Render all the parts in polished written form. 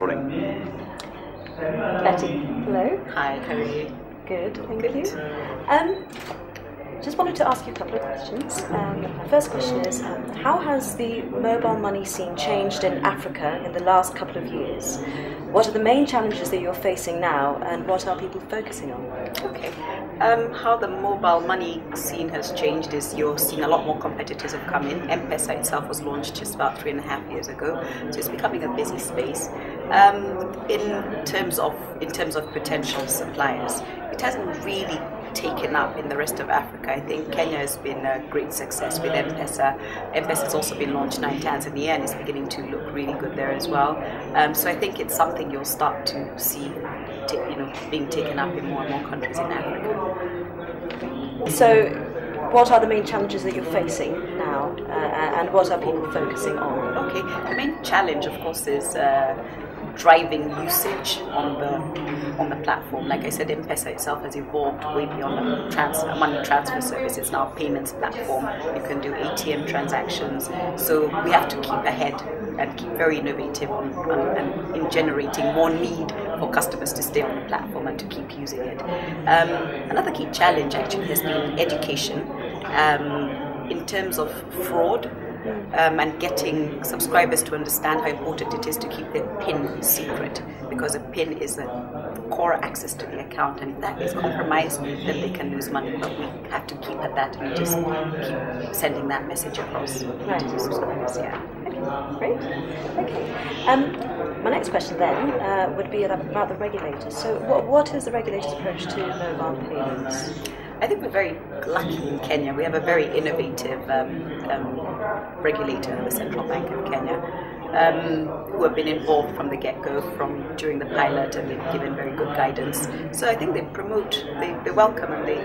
Betty, hello. Hi, how are you? Good, thank you. Just wanted to ask you a couple of questions. My first question is, how has the mobile money scene changed in Africa in the last couple of years? What are the main challenges that you're facing now, and what are people focusing on? Okay. How the mobile money scene has changed is you're seeing a lot more competitors have come in. M-Pesa itself was launched just about 3.5 years ago, so it's becoming a busy space. In terms of potential suppliers, it hasn't really taken up in the rest of Africa. I think Kenya has been a great success with M-Pesa. M-Pesa has also been launched now in Tanzania and is beginning to look really good there as well. So I think it's something you'll start to see being taken up in more and more countries in Africa. So what are the main challenges that you're facing now, and what are people focusing on? Okay, the main challenge, of course, is driving usage on the platform. Like I said, M-Pesa itself has evolved way beyond a money transfer service. It's now a payments platform. You can do ATM transactions. So we have to keep ahead and keep very innovative in generating more need for customers to stay on the platform and to keep using it. Another key challenge actually has been education in terms of fraud. And getting subscribers to understand how important it is to keep their PIN secret, because a PIN is the core access to the account, and if that is compromised, then they can lose money. But we have to keep at that and just keep sending that message across to the subscribers. Yeah. Okay, great. Okay. My next question then would be about the regulators. So what is the regulators' approach to mobile payments? I think we're very lucky in Kenya. We have a very innovative regulator, the Central Bank of Kenya, who have been involved from the get-go, during the pilot, and they've given very good guidance. So I think they welcome and they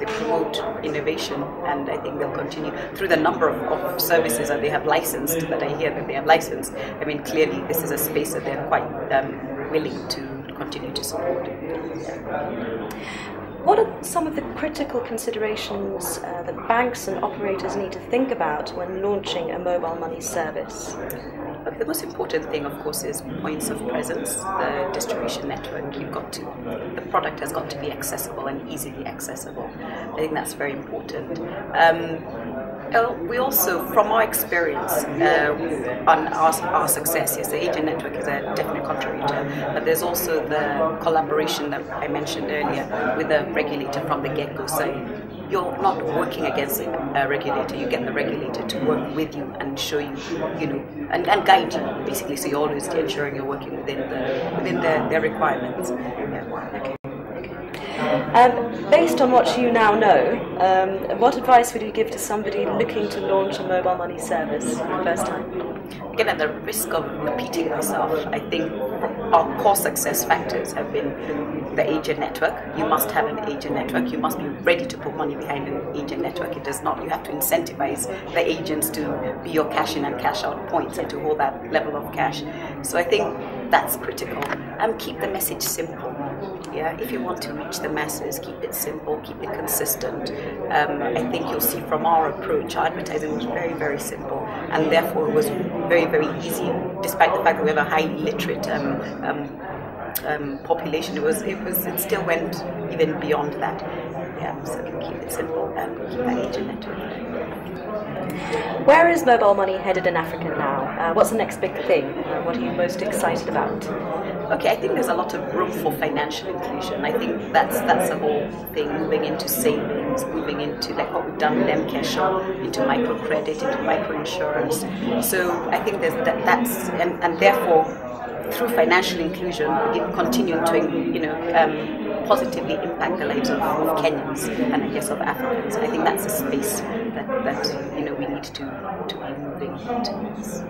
promote innovation, and I think they'll continue through the number of services that they have licensed. That I hear that they have licensed. I mean, clearly this is a space that they're quite willing to continue to support. What are some of the critical considerations that banks and operators need to think about when launching a mobile money service? Okay, the most important thing, of course, is points of presence, the distribution network. The product has got to be accessible and easily accessible. I think that's very important. We also, from our experience on our success, yes, the agent network is a definite contributor, but there's also the collaboration that I mentioned earlier with the regulator from the get-go. So you're not working against a regulator, you get the regulator to work with you and show you, and guide you, basically, so you're always ensuring you're working within their requirements. Yeah. Okay. Based on what you now know, what advice would you give to somebody looking to launch a mobile money service for the first time? Again, at the risk of repeating myself, I think our core success factors have been the agent network. You must have an agent network. You must be ready to put money behind an agent network. It does not. You have to incentivize the agents to be your cash in and cash out points and to hold that level of cash. So I think that's critical. Keep the message simple. Yeah, if you want to reach the masses, keep it simple, keep it consistent. I think you'll see from our approach, our advertising was very, very simple, and therefore it was very, very easy, despite the fact that we have a highly literate population. It still went even beyond that. Yeah, so keep it simple and keep that agent network. Where is mobile money headed in Africa now? What's the next big thing? What are you most excited about? Okay, I think there's a lot of room for financial inclusion. I think that's the whole thing, moving into savings, moving into like what we've done with M-Kesho, into microcredit, into microinsurance. So I think there's that's and therefore through financial inclusion, it continuing to positively impact the lives of Kenyans and I guess of Africans. I think that's a space that we need to be moving towards.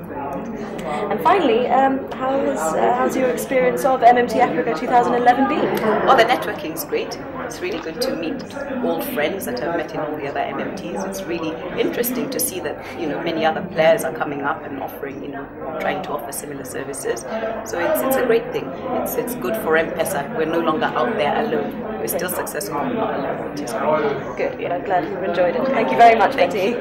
And finally, how's your experience of MMT Africa 2011 been? Well, the networking is great. It's really good to meet old friends that I've met in all the other MMTs. It's really interesting to see that many other players are coming up and offering, trying to offer similar services. So it's a great thing. It's good for M-Pesa. We're no longer out there alone. We're still successful, not alone, which is great. Good. Yeah, I'm glad you've enjoyed it. Thank you very much, Betty.